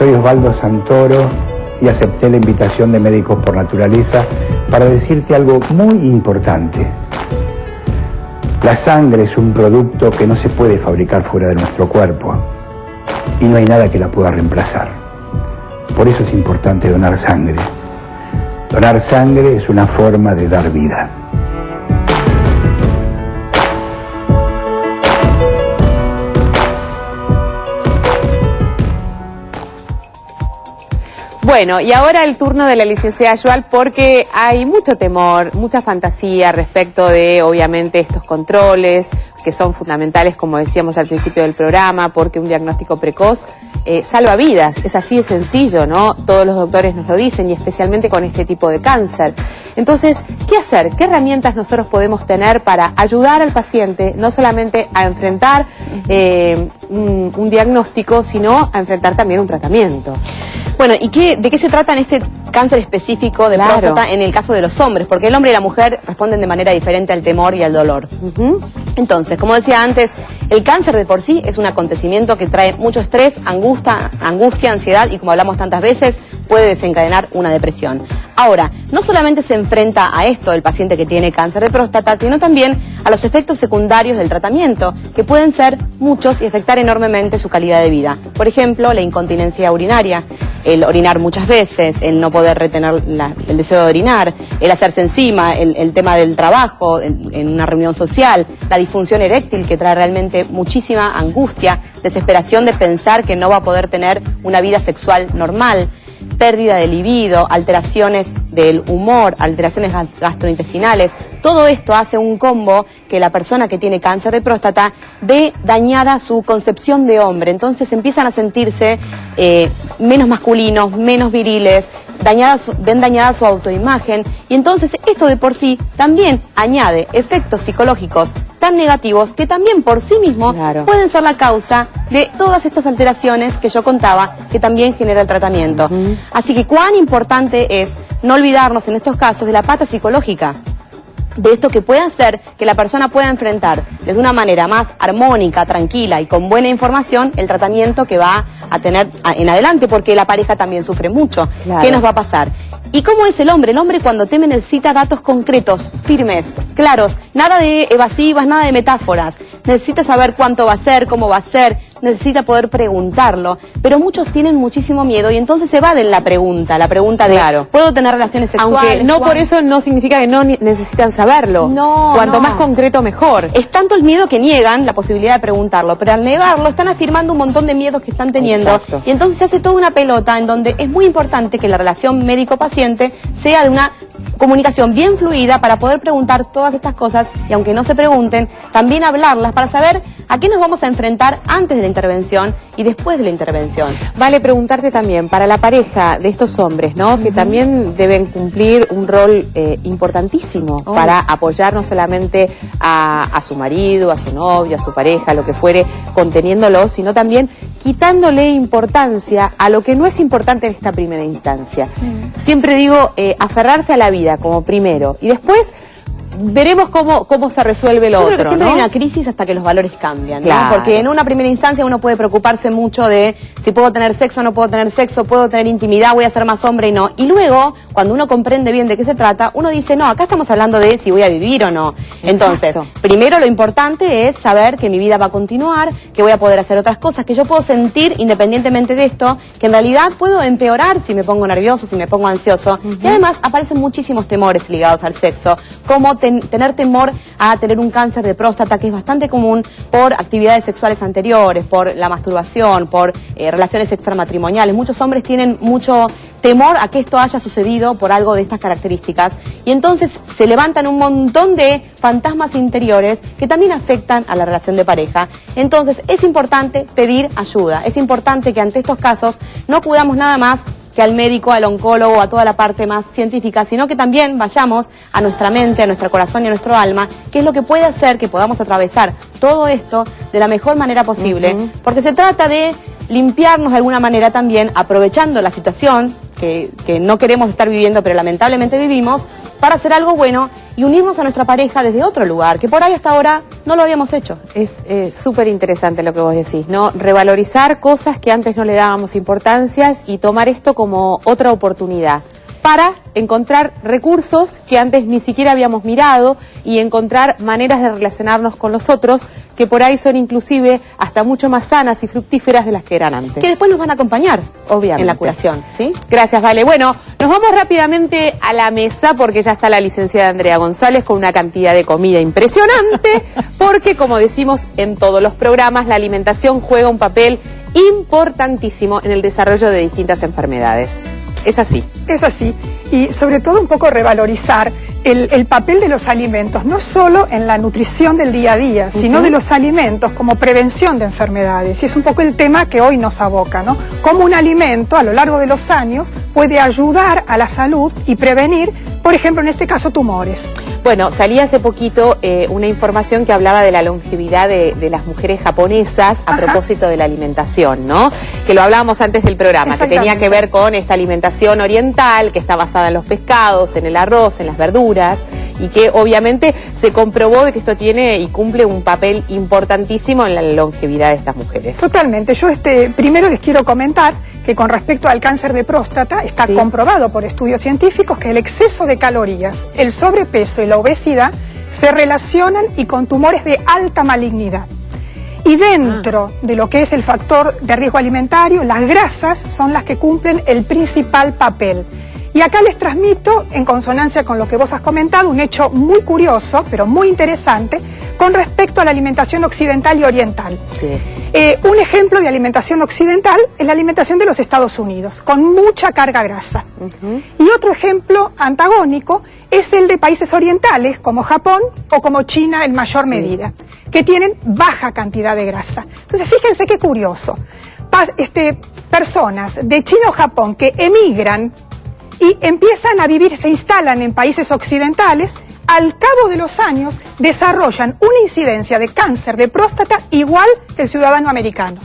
Soy Osvaldo Santoro y acepté la invitación de Médicos por Naturaleza para decirte algo muy importante. La sangre es un producto que no se puede fabricar fuera de nuestro cuerpo y no hay nada que la pueda reemplazar. Por eso es importante donar sangre. Donar sangre es una forma de dar vida. Bueno, y ahora el turno de la licenciada Joal, porque hay mucho temor, mucha fantasía respecto de, obviamente, estos controles, que son fundamentales, como decíamos al principio del programa, porque un diagnóstico precoz salva vidas. Es así de sencillo, ¿no? Todos los doctores nos lo dicen, y especialmente con este tipo de cáncer. Entonces, ¿qué hacer? ¿Qué herramientas nosotros podemos tener para ayudar al paciente, no solamente a enfrentar un diagnóstico, sino a enfrentar también un tratamiento? Bueno, ¿y de qué se trata en este cáncer específico de próstata en el caso de los hombres? Porque el hombre y la mujer responden de manera diferente al temor y al dolor. Entonces, como decía antes, el cáncer de por sí es un acontecimiento que trae mucho estrés, angustia, ansiedad y, como hablamos tantas veces, puede desencadenar una depresión. Ahora, no solamente se enfrenta a esto el paciente que tiene cáncer de próstata, sino también a los efectos secundarios del tratamiento, que pueden ser muchos y afectar enormemente su calidad de vida. Por ejemplo, la incontinencia urinaria, el orinar muchas veces, el no poder retener el deseo de orinar, el hacerse encima, el tema del trabajo, en una reunión social, la disfunción eréctil, que trae realmente muchísima angustia, desesperación de pensar que no va a poder tener una vida sexual normal, pérdida de libido, alteraciones del humor, alteraciones gastrointestinales. Todo esto hace un combo que la persona que tiene cáncer de próstata ve dañada su concepción de hombre. Entonces empiezan a sentirse menos masculinos, menos viriles, ven dañada su autoimagen, y entonces esto de por sí también añade efectos psicológicos tan negativos que también por sí mismos pueden ser la causa de todas estas alteraciones que yo contaba que también genera el tratamiento. Así que cuán importante es no olvidarnos en estos casos de la pata psicológica, de esto que puede hacer que la persona pueda enfrentar de una manera más armónica, tranquila y con buena información el tratamiento que va a tener en adelante, porque la pareja también sufre mucho. ¿Qué nos va a pasar? ¿Y cómo es el hombre? El hombre, cuando teme, necesita datos concretos, firmes, claros, nada de evasivas, nada de metáforas. Necesita saber cuánto va a ser, cómo va a ser, necesita poder preguntarlo. Pero muchos tienen muchísimo miedo y entonces evaden la pregunta de ¿puedo tener relaciones sexuales? Aunque no por eso no significa que no necesitan saberlo. No, Cuanto más concreto, mejor. Es tanto el miedo que niegan la posibilidad de preguntarlo, pero al negarlo están afirmando un montón de miedos que están teniendo. Y entonces se hace toda una pelota en donde es muy importante que la relación médico-paciente sea de una comunicación bien fluida para poder preguntar todas estas cosas, y aunque no se pregunten, también hablarlas para saber a qué nos vamos a enfrentar antes de la intervención y después de la intervención. Vale preguntarte también, para la pareja de estos hombres, ¿no? Que también deben cumplir un rol importantísimo para apoyar no solamente a su marido, a su novio, a su pareja, lo que fuere, conteniéndolo, sino también quitándole importancia a lo que no es importante en esta primera instancia. Siempre digo, aferrarse a la vida como primero, y después veremos cómo se resuelve lo otro. Yo creo que siempre hay una crisis hasta que los valores cambian, ¿no? Claro. Porque en una primera instancia uno puede preocuparse mucho de si puedo tener sexo, no puedo tener sexo, puedo tener intimidad, voy a ser más hombre y no. Y luego, cuando uno comprende bien de qué se trata, uno dice, no, acá estamos hablando de si voy a vivir o no. Entonces, primero lo importante es saber que mi vida va a continuar, que voy a poder hacer otras cosas, que yo puedo sentir independientemente de esto, que en realidad puedo empeorar si me pongo nervioso, si me pongo ansioso. Y además aparecen muchísimos temores ligados al sexo, como tener temor a tener un cáncer de próstata, que es bastante común por actividades sexuales anteriores, por la masturbación, por relaciones extramatrimoniales. Muchos hombres tienen mucho temor a que esto haya sucedido por algo de estas características, y entonces se levantan un montón de fantasmas interiores que también afectan a la relación de pareja. Entonces es importante pedir ayuda, es importante que ante estos casos no acudamos nada más que al médico, al oncólogo, a toda la parte más científica, sino que también vayamos a nuestra mente, a nuestro corazón y a nuestro alma, que es lo que puede hacer que podamos atravesar todo esto de la mejor manera posible, porque se trata de limpiarnos de alguna manera también, aprovechando la situación que no queremos estar viviendo, pero lamentablemente vivimos, para hacer algo bueno y unirnos a nuestra pareja desde otro lugar, que por ahí hasta ahora no lo habíamos hecho. Es súper interesante lo que vos decís, ¿no? Revalorizar cosas que antes no le dábamos importancia y tomar esto como otra oportunidad para encontrar recursos que antes ni siquiera habíamos mirado y encontrar maneras de relacionarnos con los otros que por ahí son inclusive hasta mucho más sanas y fructíferas de las que eran antes. Que después nos van a acompañar, obviamente, en la curación, ¿sí? Gracias, Vale. Bueno, nos vamos rápidamente a la mesa porque ya está la licenciada Andrea González con una cantidad de comida impresionante, porque como decimos en todos los programas, la alimentación juega un papel importantísimo en el desarrollo de distintas enfermedades. Es así. Es así. Y sobre todo un poco revalorizar el papel de los alimentos, no solo en la nutrición del día a día, sino de los alimentos como prevención de enfermedades. Y es un poco el tema que hoy nos aboca, ¿no? Cómo un alimento a lo largo de los años puede ayudar a la salud y prevenir, por ejemplo, en este caso, tumores. Bueno, salía hace poquito una información que hablaba de la longevidad de las mujeres japonesas a propósito de la alimentación, ¿no? Que lo hablábamos antes del programa, que tenía que ver con esta alimentación oriental, que está basada en los pescados, en el arroz, en las verduras, y que obviamente se comprobó de que esto tiene y cumple un papel importantísimo en la longevidad de estas mujeres. Totalmente. Yo primero les quiero comentar que con respecto al cáncer de próstata está comprobado por estudios científicos que el exceso de calorías, el sobrepeso y la obesidad se relacionan y con tumores de alta malignidad. Y dentro de lo que es el factor de riesgo alimentario, las grasas son las que cumplen el principal papel. Y acá les transmito, en consonancia con lo que vos has comentado, un hecho muy curioso, pero muy interesante, con respecto a la alimentación occidental y oriental. Sí. Un ejemplo de alimentación occidental es la alimentación de los Estados Unidos, con mucha carga grasa. Y otro ejemplo antagónico es el de países orientales, como Japón o como China en mayor medida, que tienen baja cantidad de grasa. Entonces, fíjense qué curioso. Personas de China o Japón que emigran y empiezan a vivir, se instalan en países occidentales, al cabo de los años desarrollan una incidencia de cáncer de próstata igual que el ciudadano americano.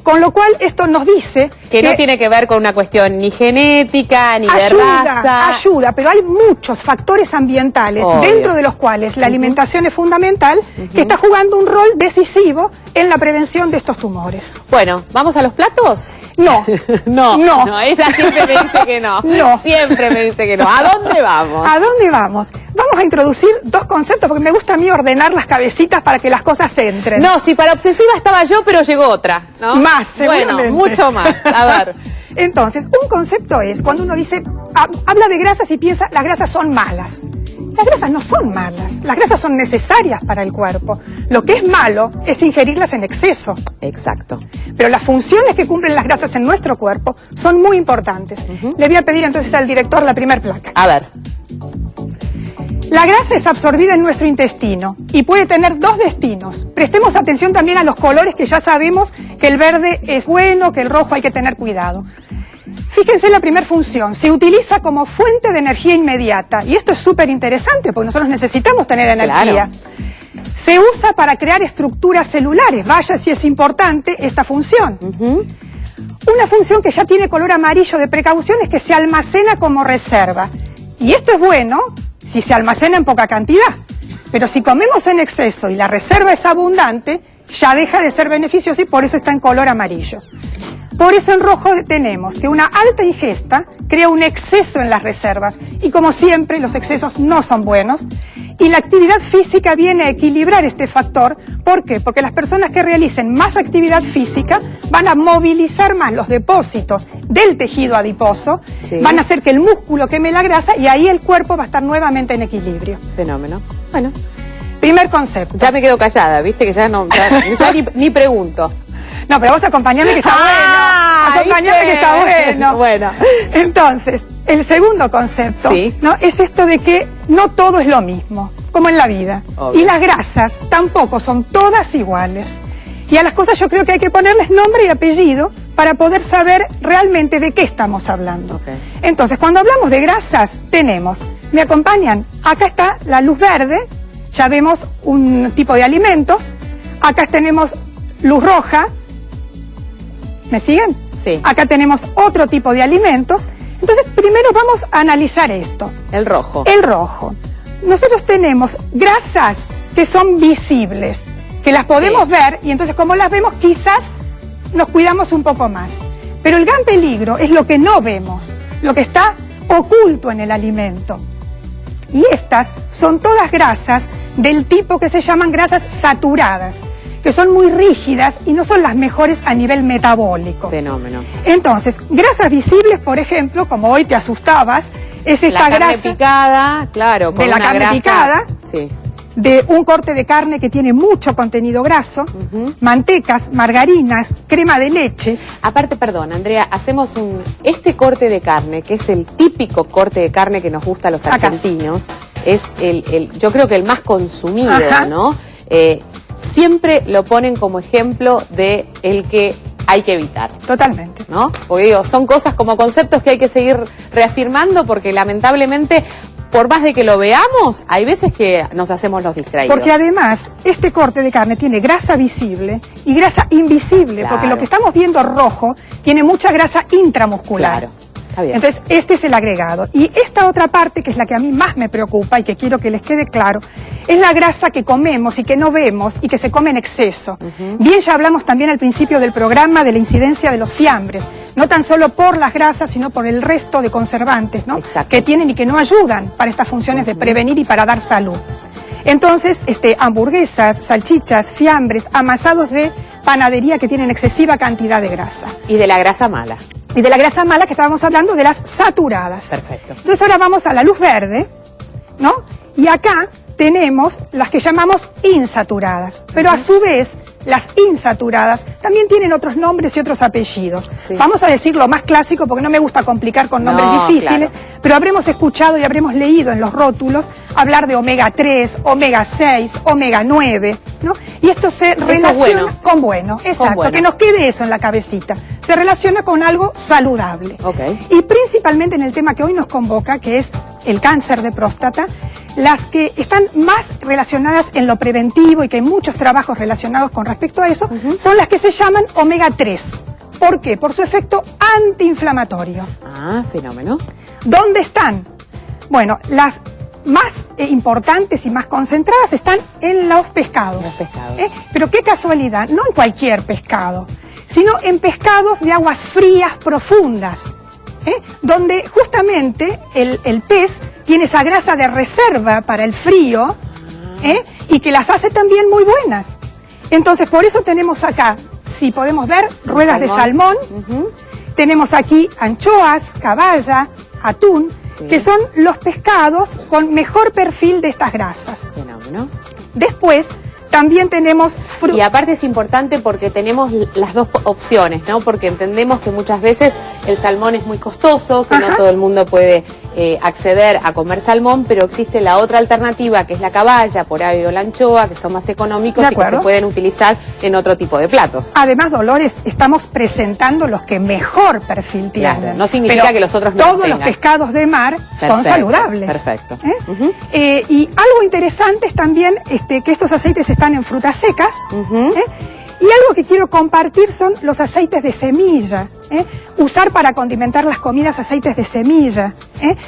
Con lo cual esto nos dice que no tiene que ver con una cuestión ni genética, ni de raza. Ayuda, pero hay muchos factores ambientales, dentro de los cuales la alimentación es fundamental, que está jugando un rol decisivo en la prevención de estos tumores. Bueno, ¿vamos a los platos? No. No, ella siempre me dice que no. No. Siempre me dice que no. ¿A dónde vamos? ¿A dónde vamos? Vamos a introducir dos conceptos, porque me gusta a mí ordenar las cabecitas para que las cosas entren. No, si para obsesiva estaba yo, pero llegó otra, ¿no? Más, seguramente. Bueno, mucho más. A ver. Entonces, un concepto es cuando uno dice, habla de grasas y piensa, las grasas son malas. Las grasas no son malas, las grasas son necesarias para el cuerpo. Lo que es malo es ingerirlas en exceso. Exacto. Pero las funciones que cumplen las grasas en nuestro cuerpo son muy importantes. Le voy a pedir entonces al director la primer placa. A ver. La grasa es absorbida en nuestro intestino y puede tener dos destinos. Prestemos atención también a los colores, que ya sabemos que el verde es bueno, que el rojo hay que tener cuidado. Fíjense la primera función, se utiliza como fuente de energía inmediata, y esto es súper interesante porque nosotros necesitamos tener energía. Claro. Se usa para crear estructuras celulares, vaya si es importante esta función. Una función que ya tiene color amarillo de precaución es que se almacena como reserva, y esto es bueno si se almacena en poca cantidad, pero si comemos en exceso y la reserva es abundante, ya deja de ser beneficioso y por eso está en color amarillo. Por eso en rojo tenemos que una alta ingesta crea un exceso en las reservas y, como siempre, los excesos no son buenos, y la actividad física viene a equilibrar este factor. ¿Por qué? Porque las personas que realicen más actividad física van a movilizar más los depósitos del tejido adiposo, van a hacer que el músculo queme la grasa y ahí el cuerpo va a estar nuevamente en equilibrio. Fenómeno. Bueno. Primer concepto. Ya me quedo callada, viste que ya ni pregunto. No, pero vos acompañame que está bueno. Acompañame que está bueno. Bueno. Entonces, el segundo concepto, ¿no? Es esto de que no todo es lo mismo, como en la vida. Obvio. Y las grasas tampoco son todas iguales. Y a las cosas yo creo que hay que ponerles nombre y apellido para poder saber realmente de qué estamos hablando. Entonces, cuando hablamos de grasas, tenemos, ¿me acompañan? Acá está la luz verde, ya vemos un tipo de alimentos. Acá tenemos luz roja, ¿Me siguen? Sí. Acá tenemos otro tipo de alimentos. Entonces, primero vamos a analizar esto. El rojo. El rojo. Nosotros tenemos grasas que son visibles, que las podemos ver, y entonces como las vemos quizás nos cuidamos un poco más. Pero el gran peligro es lo que no vemos, lo que está oculto en el alimento. Y estas son todas grasas del tipo que se llaman grasas saturadas, que son muy rígidas y no son las mejores a nivel metabólico. Fenómeno. Entonces, grasas visibles, por ejemplo, como hoy te asustabas, es esta grasa... La carne picada, claro. De la carne picada, sí. De un corte de carne que tiene mucho contenido graso, mantecas, margarinas, crema de leche. Aparte, perdón, Andrea, hacemos este corte de carne, que es el típico corte de carne que nos gusta a los argentinos, es yo creo que el más consumido, ¿no? Siempre lo ponen como ejemplo de el que hay que evitar. Totalmente. ¿No? Porque digo, son cosas como conceptos que hay que seguir reafirmando porque lamentablemente, por más de que lo veamos, hay veces que nos hacemos los distraídos. Porque además, este corte de carne tiene grasa visible y grasa invisible, porque lo que estamos viendo rojo tiene mucha grasa intramuscular. Claro. Está bien. Entonces, este es el agregado. Y esta otra parte, que es la que a mí más me preocupa y que quiero que les quede claro, es la grasa que comemos y que no vemos y que se come en exceso. Bien, ya hablamos también al principio del programa de la incidencia de los fiambres, no tan solo por las grasas, sino por el resto de conservantes, ¿no? Que tienen y que no ayudan para estas funciones de prevenir y para dar salud. Entonces, hamburguesas, salchichas, fiambres, amasados de panadería que tienen excesiva cantidad de grasa. Y de la grasa mala. Y de la grasa mala que estábamos hablando, de las saturadas. Perfecto. Entonces ahora vamos a la luz verde, ¿no? Y acá tenemos las que llamamos insaturadas, pero a su vez las insaturadas también tienen otros nombres y otros apellidos. Vamos a decir lo más clásico porque no me gusta complicar con nombres difíciles, pero habremos escuchado y habremos leído en los rótulos hablar de omega 3, omega 6, omega 9, ¿no? Y esto se relaciona con bueno, exacto, que nos quede eso en la cabecita. Se relaciona con algo saludable. Y principalmente en el tema que hoy nos convoca, que es el cáncer de próstata, las que están más relacionadas en lo preventivo y que hay muchos trabajos relacionados con respecto a eso, son las que se llaman omega 3. ¿Por qué? Por su efecto antiinflamatorio. Ah, fenómeno. ¿Dónde están? Bueno, las más importantes y más concentradas están en los pescados. Los pescados. Pero qué casualidad, no en cualquier pescado, sino en pescados de aguas frías profundas, donde justamente el pez tiene esa grasa de reserva para el frío, y que las hace también muy buenas. Entonces, por eso tenemos acá, si podemos ver, ruedas de salmón, tenemos aquí anchoas, caballa, atún, que son los pescados con mejor perfil de estas grasas. Fenómeno. Después, también tenemos frutas. Y aparte es importante porque tenemos las dos opciones, ¿no? Porque entendemos que muchas veces el salmón es muy costoso, que no todo el mundo puede acceder a comer salmón, pero existe la otra alternativa, que es la caballa, por ahí o la anchoa, que son más económicos y que se pueden utilizar en otro tipo de platos. Además, Dolores, estamos presentando los que mejor perfil tienen. Claro, no significa que los otros no todos los pescados de mar son saludables. Perfecto. Y algo interesante es también que estos aceites están en frutas secas, y algo que quiero compartir son los aceites de semilla. Usar para condimentar las comidas aceites de semilla,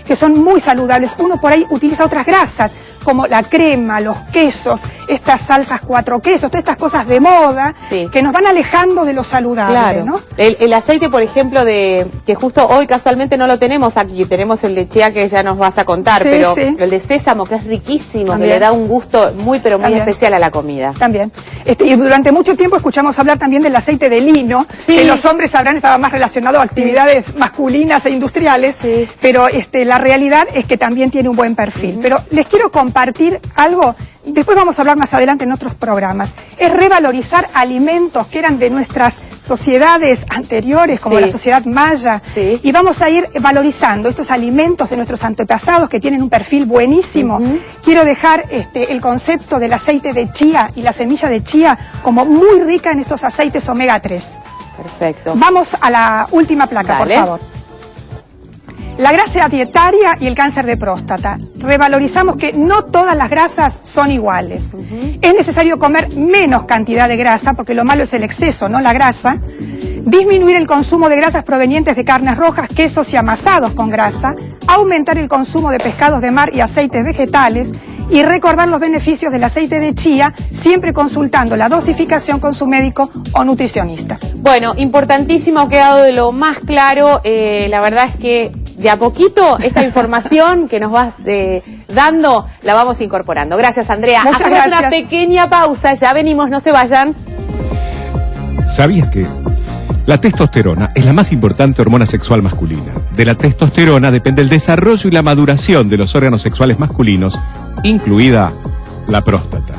que son muy saludables. Uno por ahí utiliza otras grasas, como la crema, los quesos, estas salsas 4 quesos, todas estas cosas de moda, que nos van alejando de lo saludable, ¿no? El aceite, por ejemplo, que justo hoy casualmente no lo tenemos aquí, tenemos el de chía que ya nos vas a contar, pero el de sésamo, que es riquísimo, que le da un gusto muy, pero muy especial a la comida. También. Y durante mucho tiempo escuchamos hablar también del aceite de lino, que los hombres sabrán estaba más relacionado a actividades masculinas e industriales, pero la realidad es que también tiene un buen perfil. Pero les quiero compartir algo, después vamos a hablar más adelante en otros programas, es revalorizar alimentos que eran de nuestras sociedades anteriores, como la sociedad maya, y vamos a ir valorizando estos alimentos de nuestros antepasados que tienen un perfil buenísimo. Quiero dejar el concepto del aceite de chía y la semilla de chía como muy rica en estos aceites omega 3. Perfecto. Vamos a la última placa, por favor. La grasa dietaria y el cáncer de próstata. Revalorizamos que no todas las grasas son iguales. Es necesario comer menos cantidad de grasa, porque lo malo es el exceso, no la grasa. disminuir el consumo de grasas provenientes de carnes rojas, quesos y amasados con grasa, aumentar el consumo de pescados de mar y aceites vegetales y recordar los beneficios del aceite de chía, siempre consultando la dosificación con su médico o nutricionista. Bueno, importantísimo, ha quedado de lo más claro. La verdad es que de a poquito esta información que nos vas dando la vamos incorporando. Gracias, Andrea. Muchas Hacemos gracias. una pequeña pausa, ya venimos, no se vayan. ¿Sabías que la testosterona es la más importante hormona sexual masculina? De la testosterona depende el desarrollo y la maduración de los órganos sexuales masculinos, incluida la próstata.